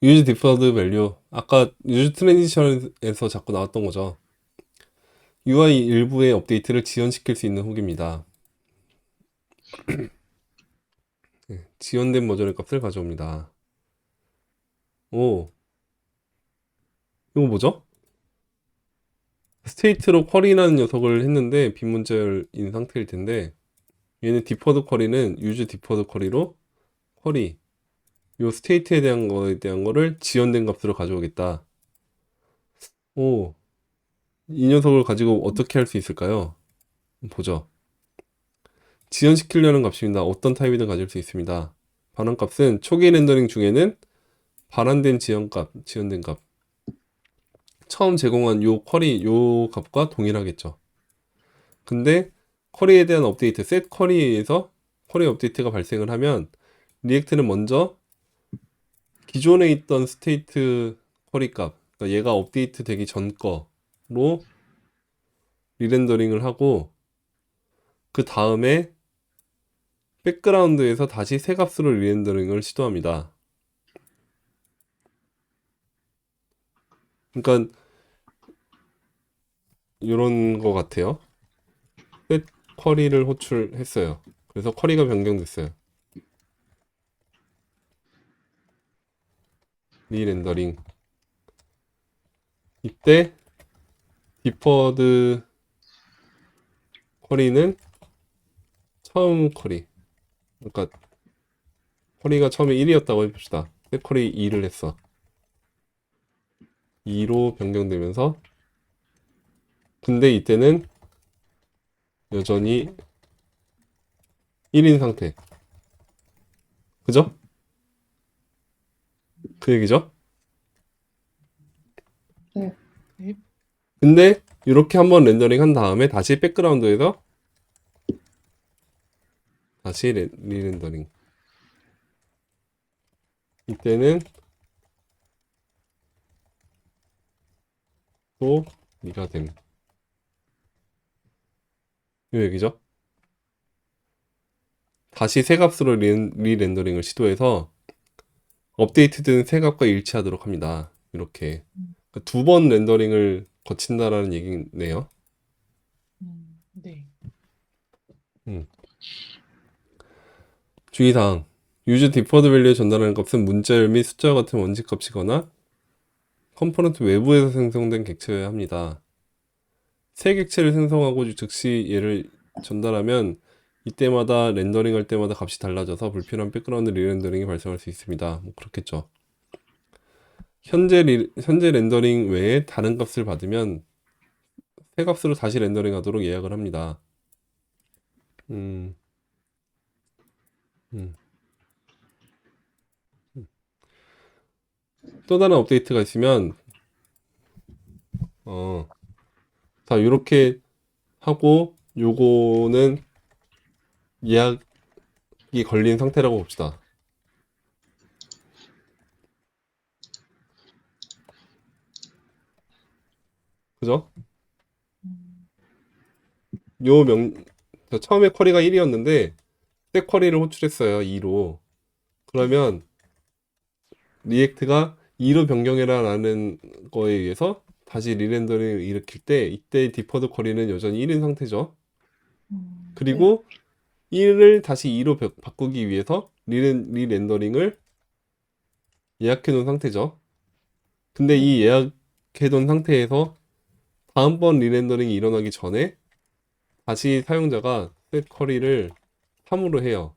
use deferred value. 아까 use transition에서 자꾸 나왔던 거죠. UI 일부의 업데이트를 지연시킬 수 있는 후기입니다. 네, 지연된 버전의 값을 가져옵니다. 오, 이거 뭐죠? 스테이트로 쿼리라는 녀석을 했는데 빈문자열인 상태일 텐데 얘는 디퍼드 쿼리는 use 디퍼드 쿼리로 쿼리 요 스테이트에 대한 거에 대한 거를 지연된 값으로 가져오겠다. 오, 이 녀석을 가지고 어떻게 할 수 있을까요? 보죠. 지연시키려는 값입니다. 어떤 타입이든 가질 수 있습니다. 반환값은 초기 렌더링 중에는 반환된 지연값, 지연된 값. 처음 제공한 요 쿼리, 요 값과 동일하겠죠. 근데 쿼리에 대한 업데이트, set 쿼리에서 쿼리 업데이트가 발생을 하면 리액트는 먼저 기존에 있던 스테이트 쿼리 값, 그러니까 얘가 업데이트 되기 전 거로 리렌더링을 하고 그 다음에 백그라운드에서 다시 새 값으로 리렌더링을 시도합니다. 그러니까 이런 거 같아요. set 쿼리를 호출했어요. 그래서 쿼리가 변경됐어요. 리렌더링. 이때 디퍼드 쿼리는 처음 쿼리. 그러니까 쿼리가 처음에 1이었다고 해봅시다. 새 쿼리 2를 했어. 2로 변경되면서 근데 이때는 여전히 1인 상태. 그죠? 그 얘기죠? 네. 네. 근데 이렇게 한번 렌더링 한 다음에 다시 백그라운드에서 다시 리렌더링. 이때는 또 2가 됨. 이 얘기죠? 다시 새 값으로 리렌더링을 시도해서 업데이트된 새 값과 일치하도록 합니다. 이렇게 두 번 렌더링을 거친다라는 얘기네요. 네. 음. 주의사항. use deferred value에 전달하는 값은 문자열 및 숫자와 같은 원칙 값이거나 컴포넌트 외부에서 생성된 객체여야 합니다. 새 객체를 생성하고 즉시 얘를 전달하면 이때마다 렌더링 할 때마다 값이 달라져서 불필요한 백그라운드 리렌더링이 발생할 수 있습니다. 뭐 그렇겠죠. 현재 렌더링 외에 다른 값을 받으면 새 값으로 다시 렌더링 하도록 예약을 합니다. 음, 음. 또 다른 업데이트가 있으면 자 이렇게 하고 요거는 예약이 걸린 상태라고 봅시다. 그죠? 음, 자, 처음에 쿼리가 1이었는데 새 쿼리를 호출했어요. 2로. 네. 그러면 리액트가 2로 변경해라라는 거에 의해서 다시 리렌더링을 일으킬 때 이때 디퍼드 쿼리는 여전히 1인 상태죠. 네. 그리고 1을 다시 2로 바꾸기 위해서 리렌더링을 예약해 놓은 상태죠. 근데 네. 이 예약해 놓은 상태에서 다음번 리렌더링이 일어나기 전에 다시 사용자가 셋 쿼리를 3으로 해요.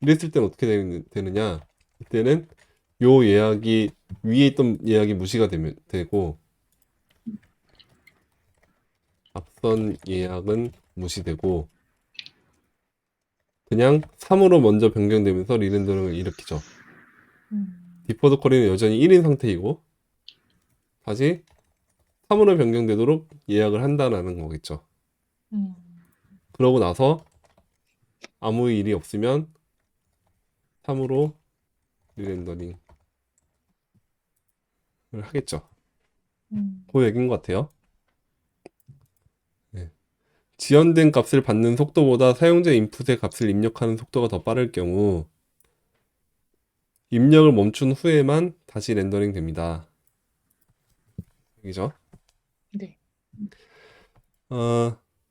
이랬을 땐 어떻게 되느냐? 이때는 요 예약이 위에 있던 예약이 무시가 되고 앞선 예약은 무시되고 그냥 3으로 먼저 변경되면서 리렌더링을 일으키죠. 디퍼드 쿼리는 여전히 1인 상태이고 다시 3으로 변경되도록 예약을 한다는 거겠죠. 음, 그러고 나서 아무 일이 없으면 3으로 리렌더링을 하겠죠. 음, 그 얘기인 것 같아요. 네. 지연된 값을 받는 속도보다 사용자 인풋의 값을 입력하는 속도가 더 빠를 경우 입력을 멈춘 후에만 다시 렌더링 됩니다. 여기죠. 네.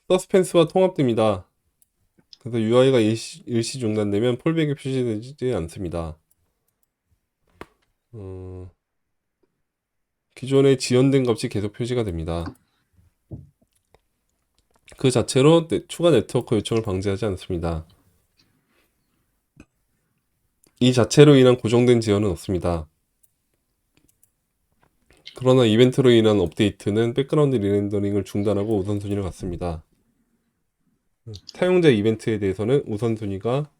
서스펜스와 통합됩니다. 그래서 UI가 일시 중단되면 폴백이 표시되지 않습니다. 기존에 지연된 값이 계속 표시가 됩니다. 그 자체로 추가 네트워크 요청을 방지하지 않습니다. 이 자체로 인한 고정된 지연은 없습니다. 그러나 이벤트로 인한 업데이트는 백그라운드 리렌더링을 중단하고 우선순위를 갖습니다. 사용자 이벤트에 대해서는 우선순위가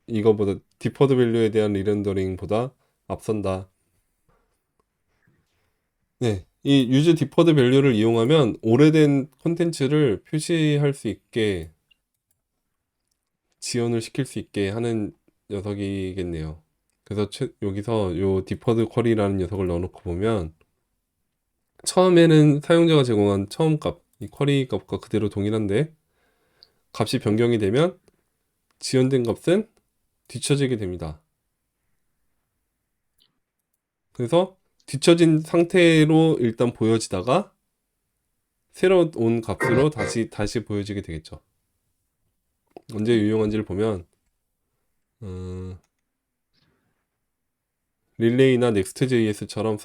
이거보다 디퍼드 밸류에 대한 리렌더링보다 앞선다. 네, 이 유즈 디퍼드 밸류를 이용하면 오래된 콘텐츠를 표시할 수 있게 지연을 시킬 수 있게 하는 녀석이겠네요. 그래서 여기서 요 디퍼드 쿼리라는 녀석을 넣어놓고 보면 처음에는 사용자가 제공한 처음 값, 이 쿼리 값과 그대로 동일한데 값이 변경이 되면 지연된 값은 뒤처지게 됩니다. 그래서 뒤처진 상태로 일단 보여지다가 새로 온 값으로 다시 보여지게 되겠죠. 언제 유용한지를 보면 릴레이나 넥스트.js처럼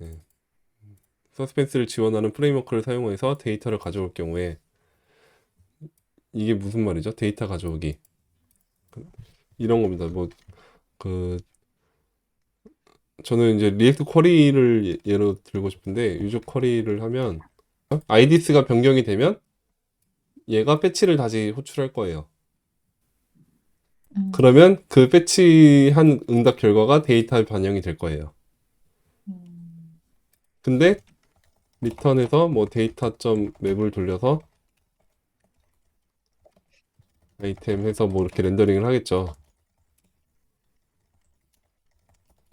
예, 서스펜스를 지원하는 프레임워크를 사용해서 데이터를 가져올 경우에 이게 무슨 말이죠? 데이터 가져오기 이런 겁니다. 저는 이제 리액트 쿼리를 예로 들고 싶은데 유저 쿼리를 하면 IDS가 변경이 되면 얘가 패치를 다시 호출할 거예요. 음, 그러면 그 패치한 응답 결과가 데이터에 반영이 될 거예요. 음, 근데 리턴에서 뭐 데이터.점 맵을 돌려서 아이템 해서 뭐 이렇게 렌더링을 하겠죠.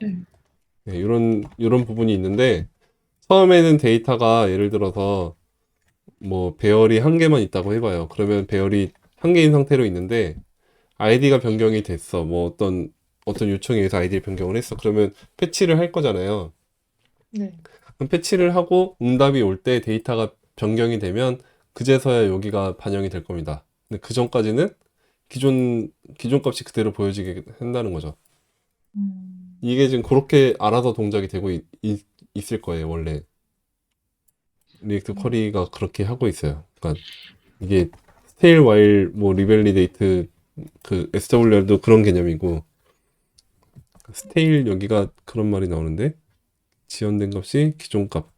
네. 네, 이런 부분이 있는데 처음에는 데이터가 예를 들어서 뭐 배열이 한 개만 있다고 해봐요. 그러면 배열이 한 개인 상태로 있는데 아이디가 변경이 됐어. 뭐 어떤 요청에 의해서 아이디 변경을 했어. 그러면 패치를 할 거잖아요. 네. 그럼 패치를 하고 응답이 올 때 데이터가 변경이 되면 그제서야 여기가 반영이 될 겁니다. 근데 그 전까지는 기존 값이 그대로 보여지게 한다는 거죠. 이게 지금 그렇게 알아서 동작이 되고 있을 거예요, 원래. 리액트 쿼리가 그렇게 하고 있어요. 그러니까 이게 스테일 와일 뭐 리밸리데이트 그 SWR도 그런 개념이고 스테일 여기가 그런 말이 나오는데 지연된 값이 기존 값.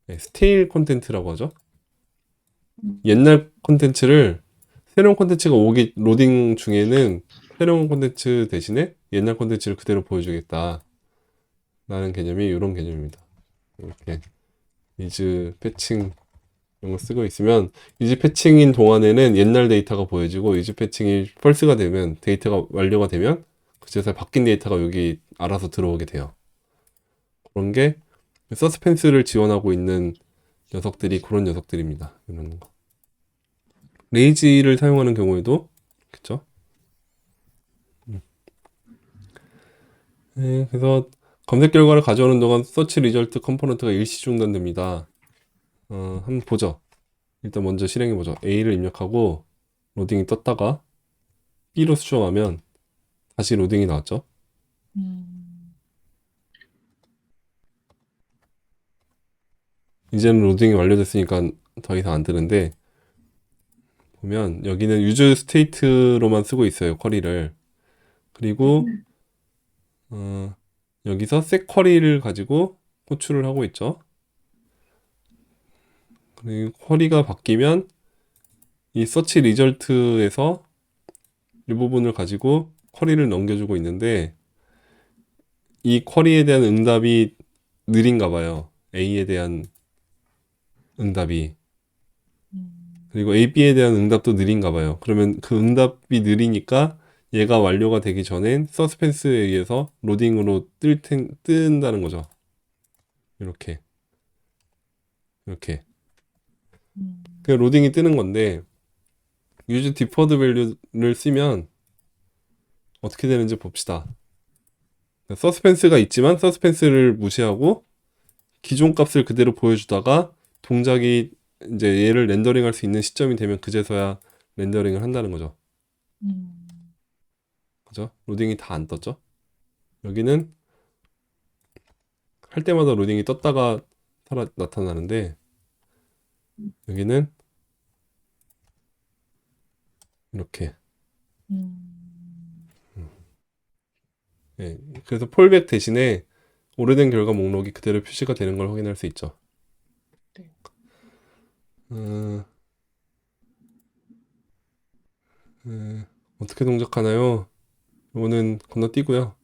네, 스테일 콘텐츠라고 하죠. 옛날 콘텐츠를 새로운 콘텐츠가 오기 로딩 중에는 새로운 콘텐츠 대신에 옛날 콘텐츠를 그대로 보여주겠다 라는 개념이 이런 개념입니다. 이렇게 이즈 패칭 이런 거 쓰고 있으면 이즈 패칭인 동안에는 옛날 데이터가 보여지고 이즈 패칭이 펄스가 되면 데이터가 완료가 되면 그제서 바뀐 데이터가 여기 알아서 들어오게 돼요. 그런 게 서스펜스를 지원하고 있는 녀석들이 그런 녀석들입니다. 이런 거. 레이지를 사용하는 경우에도 그쵸? 네, 그래서 검색 결과를 가져오는 동안 서치 리절트 컴포넌트가 일시 중단됩니다. 한번 보죠. 일단 먼저 실행해 보죠. A를 입력하고 로딩이 떴다가 B로 수정하면 다시 로딩이 나왔죠. 음, 이제는 로딩이 완료됐으니까 더 이상 안 뜨는데 보면 여기는 유즈 스테이트로만 쓰고 있어요. 쿼리를. 그리고 여기서 셋 쿼리를 가지고 호출을 하고 있죠. 그리고 쿼리가 바뀌면 이 서치 리절트에서 이 부분을 가지고 쿼리를 넘겨주고 있는데 이 쿼리에 대한 응답이 느린가 봐요. A에 대한 응답이. 그리고 A, B에 대한 응답도 느린가 봐요. 그러면 그 응답이 느리니까 얘가 완료가 되기 전엔 서스펜스에 의해서 로딩으로 뜬다는 거죠. 이렇게. 이렇게. 그 로딩이 뜨는 건데 유즈 디퍼드 밸류를 쓰면 어떻게 되는지 봅시다. 서스펜스가 있지만 서스펜스를 무시하고 기존 값을 그대로 보여주다가 동작이 이제 얘를 렌더링할 수 있는 시점이 되면 그제서야 렌더링을 한다는 거죠. 음, 그죠? 로딩이 다 안 떴죠? 여기는 할 때마다 로딩이 떴다가 나타나는데 여기는 이렇게. 음, 예, 그래서 폴백 대신에 오래된 결과 목록이 그대로 표시가 되는 걸 확인할 수 있죠. 네. 음, 어떻게 동작하나요? 이거는 건너뛰고요.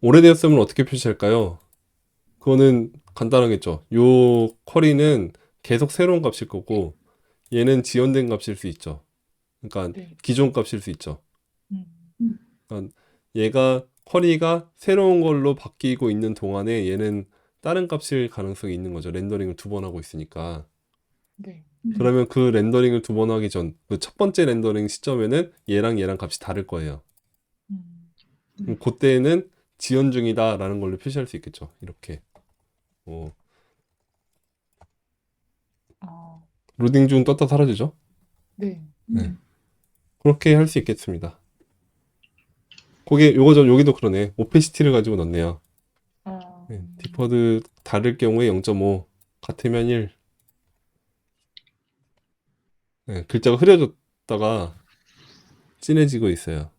오래되었음을 어떻게 표시할까요? 그거는 간단하겠죠. 요 쿼리는 계속 새로운 값일 거고 얘는 지연된 값일 수 있죠. 그러니까 네. 기존 값일 수 있죠. 음, 그러니까 얘가 쿼리가 새로운 걸로 바뀌고 있는 동안에 얘는 다른 값일 가능성이 있는 거죠. 렌더링을 두 번 하고 있으니까. 네. 그러면 그 렌더링을 두 번 하기 전, 그 첫 번째 렌더링 시점에는 얘랑 값이 다를 거예요. 음, 그럼 그때는 지연 중이다라는 걸로 표시할 수 있겠죠. 이렇게. 어, 아, 로딩 중 떴다 사라지죠. 네. 네. 그렇게 할 수 있겠습니다. 거기에 요거죠. 여기도 그러네. 오페시티를 가지고 넣네요. 아, 네. 디퍼드 다를 경우에 0.5 같으면 1. 네. 글자가 흐려졌다가 진해지고 있어요.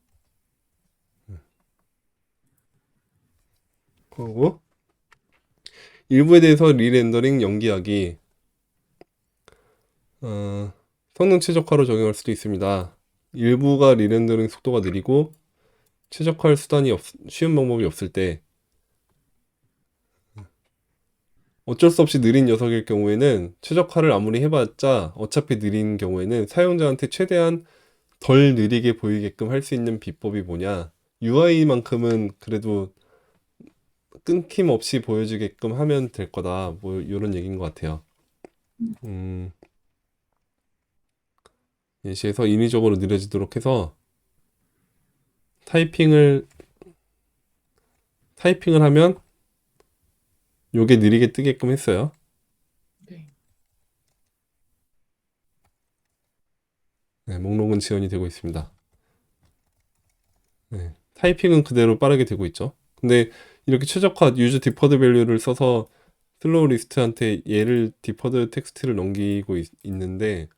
그리고 일부에 대해서 리렌더링 연기하기. 어, 성능 최적화로 적용할 수도 있습니다. 일부가 리렌더링 속도가 느리고 최적화할 수단이 쉬운 방법이 없을 때 어쩔 수 없이 느린 녀석일 경우에는 최적화를 아무리 해봤자 어차피 느린 경우에는 사용자한테 최대한 덜 느리게 보이게끔 할 수 있는 비법이 뭐냐? UI만큼은 그래도 끊김없이 보여주게끔 하면 될 거다. 뭐 이런 얘기인 것 같아요. 음, 예시에서 인위적으로 느려지도록 해서 타이핑을 타이핑을 하면 요게 느리게 뜨게끔 했어요. 네. 네, 목록은 지원이 되고 있습니다. 네, 타이핑은 그대로 빠르게 되고 있죠. 근데 이렇게 최적화 유즈 디퍼드 밸류를 써서 슬로우 리스트한테 얘를 디퍼드 텍스트를 넘기고 있는데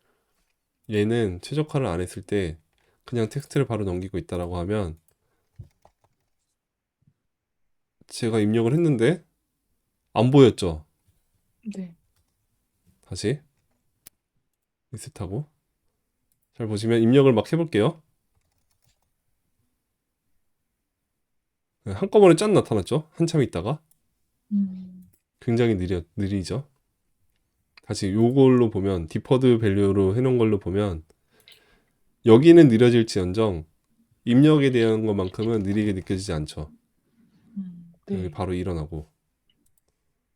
얘는 최적화를 안 했을 때 그냥 텍스트를 바로 넘기고 있다라고 하면 제가 입력을 했는데 안 보였죠. 네. 다시 리셋하고 잘 보시면 입력을 막 해볼게요. 네, 한꺼번에 짠 나타났죠. 한참 있다가 음, 굉장히 느리죠. 다시 요걸로 보면 디퍼드 밸류로 해놓은 걸로 보면 여기는 느려질지언정 입력에 대한 것만큼은 느리게 느껴지지 않죠. 여기 네. 바로 일어나고.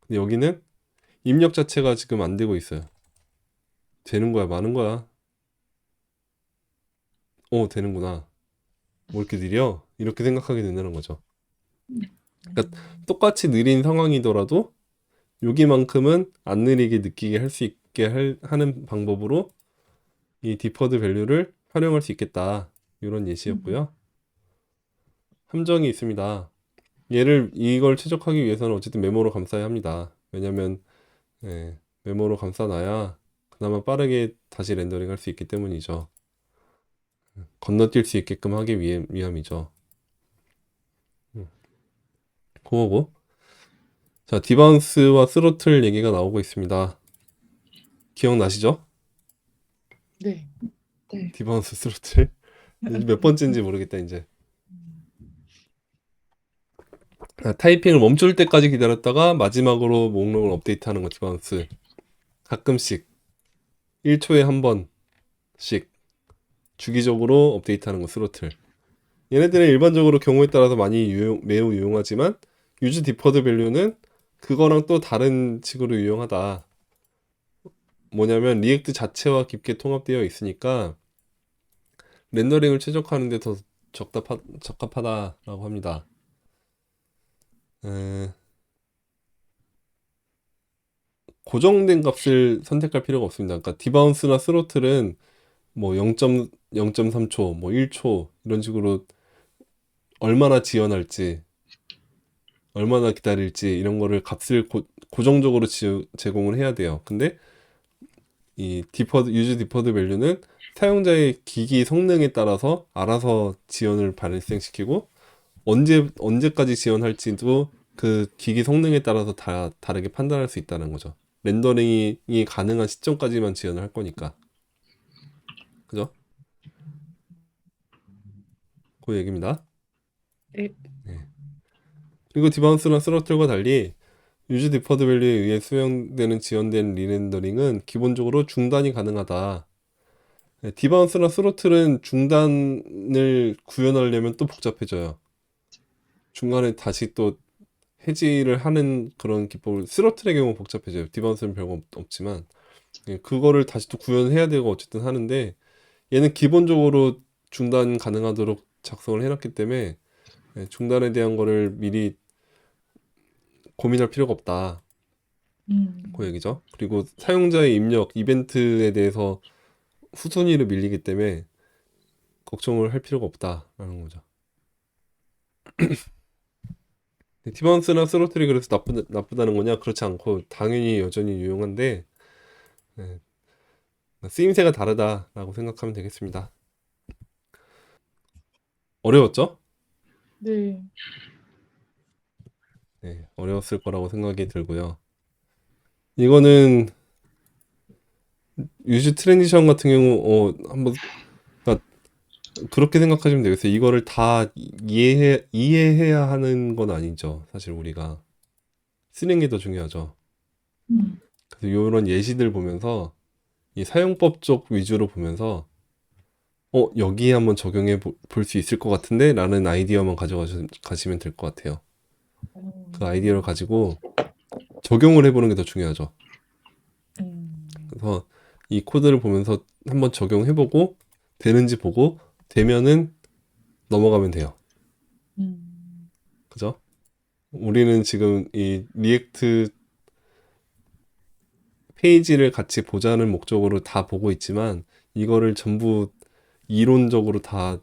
근데 여기는 입력 자체가 지금 안 되고 있어요. 되는 거야, 마는 거야. 되는구나. 뭐 이렇게 느려? 이렇게 생각하게 된다는 거죠. 그러니까 똑같이 느린 상황이더라도 여기만큼은 안 느리게 느끼게 할 수 있게 하는 방법으로 이 디퍼드 밸류를 활용할 수 있겠다. 이런 예시였고요. 함정이 있습니다. 이걸 최적화하기 위해서는 어쨌든 메모로 감싸야 합니다. 왜냐면 메모로 감싸놔야 그나마 빠르게 다시 렌더링 할 수 있기 때문이죠. 건너뛸 수 있게끔 하기 위함이죠. 그거고. 자, 디바운스와 스로틀 얘기가 나오고 있습니다. 기억나시죠? 네. 디바운스 스로틀? 몇 번째인지 모르겠다, 이제. 타이핑을 멈출 때까지 기다렸다가 마지막으로 목록을 업데이트하는 거 디바운스. 가끔씩 1초에 한 번씩 주기적으로 업데이트하는 거 스로틀. 얘네들은 일반적으로 경우에 따라서 매우 유용하지만 유즈 디퍼드 밸류는 그거랑 또 다른 식으로 유용하다. 뭐냐면 리액트 자체와 깊게 통합되어 있으니까 렌더링을 최적화하는 데 더 적합하다라고 합니다. 에, 고정된 값을 선택할 필요가 없습니다. 그러니까 디바운스나 스로틀은 뭐 0.3초, 뭐 1초 이런 식으로 얼마나 지연할지, 얼마나 기다릴지 이런 거를 값을 고정적으로 제공을 해야 돼요. 근데 이 유즈 디퍼드 밸류는 사용자의 기기 성능에 따라서 알아서 지연을 발생시키고 언제까지 지연할지도 그 기기 성능에 따라서 다 다르게 판단할 수 있다는 거죠. 렌더링이 가능한 시점까지만 지연을 할 거니까. 그죠? 그 얘기입니다. 네. 네. 그리고 디바운스나 스로틀과 달리 유즈 디퍼드 밸류에 의해 수행되는 지연된 리렌더링은 기본적으로 중단이 가능하다. 네, 디바운스나 스로틀은 중단을 구현하려면 또 복잡해져요. 중간에 다시 또 해지를 하는 그런 기법을 스로틀의 경우 복잡해져요. 디바운스는 별거 없지만 예, 그거를 다시 또 구현해야 되고 어쨌든 하는데 얘는 기본적으로 중단 가능하도록 작성을 해놨기 때문에 예, 중단에 대한 거를 미리 고민할 필요가 없다. 그 얘기죠. 그리고 사용자의 입력, 이벤트에 대해서 후순위로 밀리기 때문에 걱정을 할 필요가 없다라는 거죠. 디바운스나 스로틀이 그래서 나쁘다는 거냐? 그렇지 않고 당연히 여전히 유용한데 예, 쓰임새가 다르다라고 생각하면 되겠습니다. 어려웠죠? 네. 네, 어려웠을 거라고 생각이 들고요. 이거는 유즈 트랜지션 같은 경우 한번 그러니까 그렇게 생각하시면 되겠어요. 이거를 다 이해해야 하는 건 아니죠. 사실 우리가 쓰는 게 더 중요하죠. 음. 그래서 이런 예시들 보면서 이 사용법 쪽 위주로 보면서 여기에 한번 적용해 볼 수 있을 것 같은데 라는 아이디어만 가지면 될 것 같아요. 그 아이디어를 가지고 적용을 해보는 게 더 중요하죠. 그래서 이 코드를 보면서 한번 적용해보고 되는지 보고 되면은 넘어가면 돼요. 그죠? 우리는 지금 이 리액트 페이지를 같이 보자는 목적으로 다 보고 있지만 이거를 전부 이론적으로 다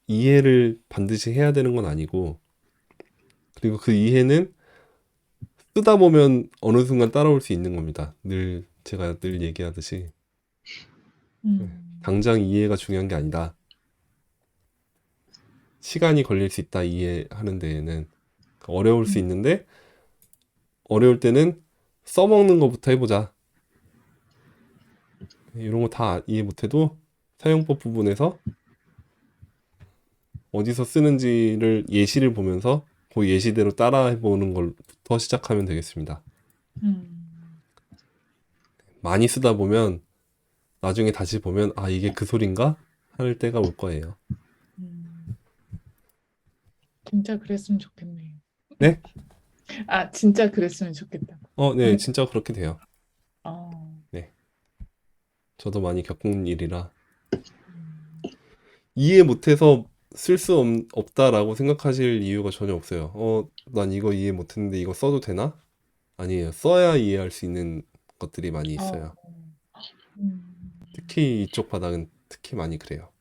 이해를 반드시 해야 되는 건 아니고 그리고 그 이해는 쓰다 보면 어느 순간 따라올 수 있는 겁니다. 제가 늘 얘기하듯이 당장 이해가 중요한 게 아니다. 시간이 걸릴 수 있다 이해하는 데에는 어려울 수 있는데 어려울 때는 써먹는 것부터 해보자. 이런 거 다 이해 못해도 사용법 부분에서 어디서 쓰는지를 예시를 보면서 그 예시대로 따라해보는 걸부터 시작하면 되겠습니다. 많이 쓰다 보면 나중에 다시 보면 아 이게 그 소린가? 할 때가 올 거예요. 진짜 그랬으면 좋겠네요. 네? 아, 진짜 그랬으면 좋겠다. 네, 진짜 그렇게 돼요. 어, 네. 저도 많이 겪은 일이라 이해 못해서 쓸 수 없다라고 생각하실 이유가 전혀 없어요. 난 이거 이해 못했는데 이거 써도 되나? 아니에요. 써야 이해할 수 있는 것들이 많이 있어요. 음, 특히 이쪽 바닥은 특히 많이 그래요.